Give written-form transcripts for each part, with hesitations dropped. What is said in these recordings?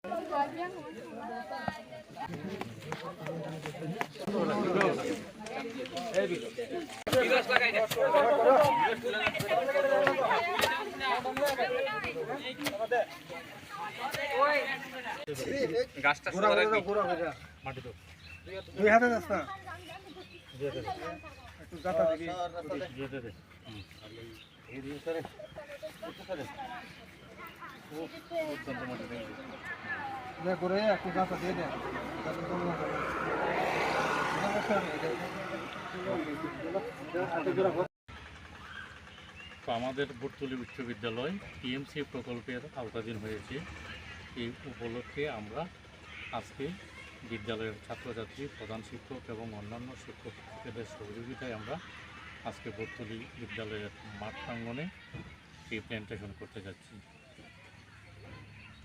গাছটা মাটি তো দুই হাতে যাস না একটু গাতা দেখি দিয়ে দে এই দিয়ে স্যার ও অত্যন্ত মাটি দেই না করে একটু গাতা দিয়ে দে তো আমাদের বটতলী উচ্চ বিদ্যালয় টিএমসি প্রকল্পের আওতাধীন হয়েছে। এই উপলক্ষে আমরা আজকে বিদ্যালয়ের ছাত্রছাত্রী, প্রধান শিক্ষক এবং অন্যান্য শিক্ষকদের সহযোগিতায় আমরা আজকে বটতলী বিদ্যালয়ের মাঠ প্রাঙ্গণে এই প্ল্যান্টেশন করতে যাচ্ছি।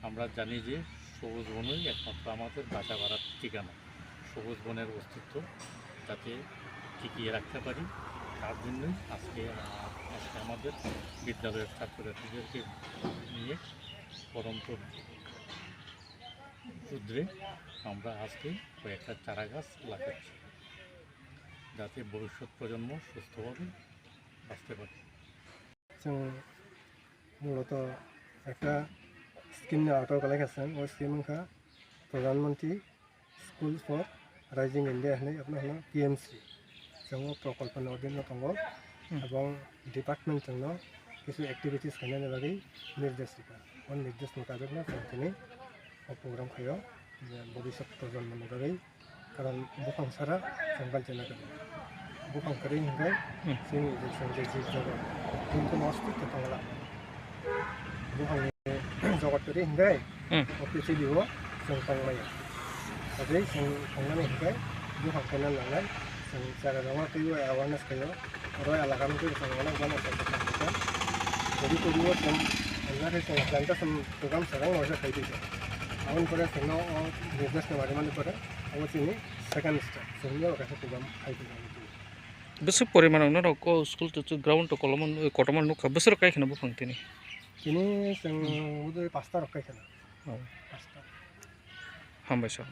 আমরা জানি যে সবুজ বনই একমাত্র আমাদের বাসা বাড়ার ঠিকানা। সবুজ বনের অস্তিত্ব যাতে টিকিয়ে রাখতে পারি, তার জন্যই আজকে আমাদের বিদ্যালয়ের ছাত্রছাত্রীদেরকে নিয়ে পরন্ত রুদ্রে আমরা আজকে কয়েকটা চারা গাছ লাগাচ্ছি, যাতে ভবিষ্যৎ প্রজন্ম সুস্থভাবে বাঁচতে পারে। মূলত একটা স্কিম নেওয়াটাও গেছেন। ওই স্কিমখা প্রধানমন্ত্রী স্কুল ফর রাইজিং ইন্ডিয়া হলে আপনার হলো পিএমসি जों प्रकल्पनि अधीन दङ এবং डिपार्टमेन्टजों কিছু एक्टिविटीज खालामनायनि बागै निर्देश दिया निर्देश मुताबिकनो जों दिनै प्रग्राम खायो भबिष्यत प्रजन्मनि बागै कारण बुखांसारा जों बान्थिना गोनां बुखांखारि हिंगाय जोंनि जों जे जिब जगत जोंखौ नस्थ खालामला बुखांनि जगतखौ हिंगाय पृथिबीयाव जों थांलायो दा जों थांनानै हिंगाय बुखांखायना लानाय जों जायगा दङ खैयो एवारनेस खैयो रय आलागाम को संगना बना सकता है jadi kedua जों अन्नानै जों प्लान्टेसन प्रग्राम सरang मजा खाइदि आउन पर जोंनो निर्देश मारि माने पर अवश्यनि सेकेन्ड स्टेप जोंनियाव गासै प्रग्राम खाइदि बेसे परिमाणावनो रको स्कुल टु ग्राउन्ड टु कलमन कटमान नुखा बोसोर कायखना बुफांतिनि तिनि जों उदय 5 टा रखायखना 5 टा हामबाय सार।